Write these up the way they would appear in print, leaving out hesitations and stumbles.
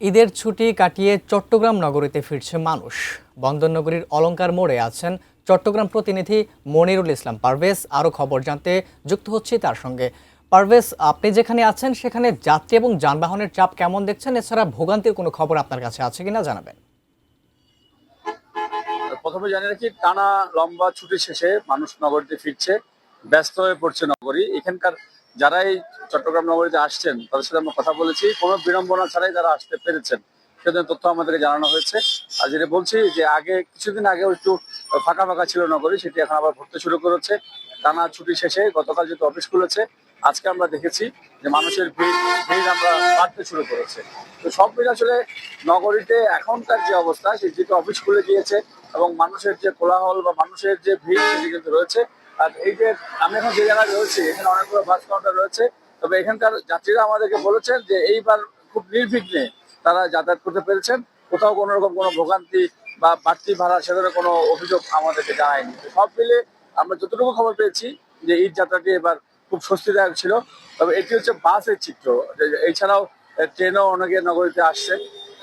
ঈদের ছুটি কাটিয়ে চট্টগ্রাম নগরীতে ফিরছে মানুষ। বন্দরনগরীর অলংকার মোড়ে আছেন চট্টগ্রাম প্রতিনিধি মনিরুল ইসলাম পারভেজ। আরও খবর জানতে যুক্ত হচ্ছি তার সঙ্গে। পারভেজ, আপনি যেখানে আছেন সেখানে যাত্রী এবং যানবাহনের চাপ কেমন দেখছেন? এছাড়া ভোগান্তির কোনো খবর আপনার কাছে আছে কিনা জানাবেন। প্রথমে জানিয়ে রাখি, টানা লম্বা ছুটি শেষে মানুষ নগরীতে ফিরছে, ব্যস্ত হয়ে পড়ছে নগরী। এখানকার যারাই চট্টগ্রাম নগরীতে আসছেন তাদের সাথে আমরা কথা বলেছি, কোনো বিড়ম্বনা ছাড়াই তারা আসতে পেরেছেন, সেদিন তথ্য আমাদেরকে জানানো হয়েছে। আর যেটা বলছি যে আগে কিছুদিন আগেও একটু ফাঁকা ফাঁকা ছিল নগরী, সেটি এখন আবার ভরতে শুরু করেছে। টানা ছুটি শেষে গতকাল যেহেতু অফিস খুলেছে, আজকে আমরা দেখেছি যে মানুষের ভিড় ভিড় আমরা বাড়তে শুরু করেছে। তো সব মিলে আসলে নগরীতে এখনকার যে অবস্থা, সেই যেহেতু অফিস খুলে গিয়েছে এবং মানুষের যে কোলাহল বা মানুষের যে ভিড় সেটি কিন্তু রয়েছে। আর এই যে আমি এখন যে জায়গায় রয়েছি, এখানে অনেকগুলো বাস কাউন্টার রয়েছে। তবে এখানকার যাত্রীরা আমাদেরকে বলেছেন যে এইবার খুব নির্বিঘ্নে তারা যাতায়াত করতে পেরেছেন, কোথাও কোনো রকম কোনো ভোগান্তি বা বাড়তি ভাড়া সে ধরনের কোনো অভিযোগ আমাদেরকে জানায়নি। সব মিলে আমরা যতটুকু খবর পেয়েছি যে ঈদ যাত্রাটি এবার খুব স্বস্তিদায়ক ছিল। তবে এটি হচ্ছে বাসের চিত্র, এছাড়াও ট্রেনও অনেকে নগরীতে আসছে।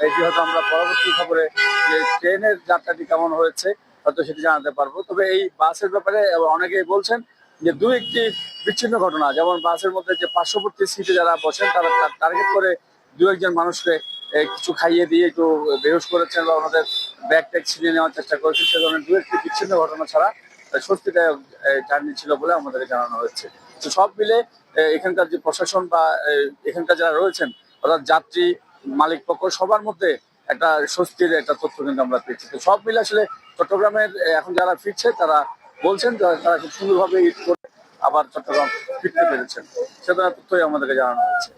এটি হয়তো আমরা পরবর্তী খবরে যে ট্রেনের যাত্রাটি কেমন হয়েছে হয়তো সেটি জানাতে পারবো। তবে এই বাসের ব্যাপারে অনেকেই বলছেন যে দু একটি বিচ্ছিন্ন ঘটনা, যেমন বাসের মধ্যে যে পার্শ্ববর্তী সিটে যারা বসেন তারা টার্গেট করে দু একজন মানুষকে কিছু খাইয়ে দিয়ে একটু বেহুশ করেছেন বা ওনাদের ব্যাগ ট্যাগ ছিনিয়ে নেওয়ার চেষ্টা করেছেন। সে ধরনের দু একটি বিচ্ছিন্ন ঘটনা ছাড়া স্বস্তিদায়ক জার্নি ছিল বলে আমাদেরকে জানানো হয়েছে। তো সব মিলে এখানকার যে প্রশাসন বা এখানকার যারা রয়েছেন অর্থাৎ যাত্রী, মালিক পক্ষ, সবার মধ্যে একটা স্বস্তির একটা তথ্য কিন্তু আমরা পেয়েছি। তো সব মিলে আসলে চট্টগ্রামের এখন যারা ফিরছে তারা বলছেন তারা খুব সুন্দরভাবে ঈদ করে আবার চট্টগ্রাম ফিরতে পেরেছেন, সে ধরনের তথ্যই আমাদেরকে জানানো হয়েছে।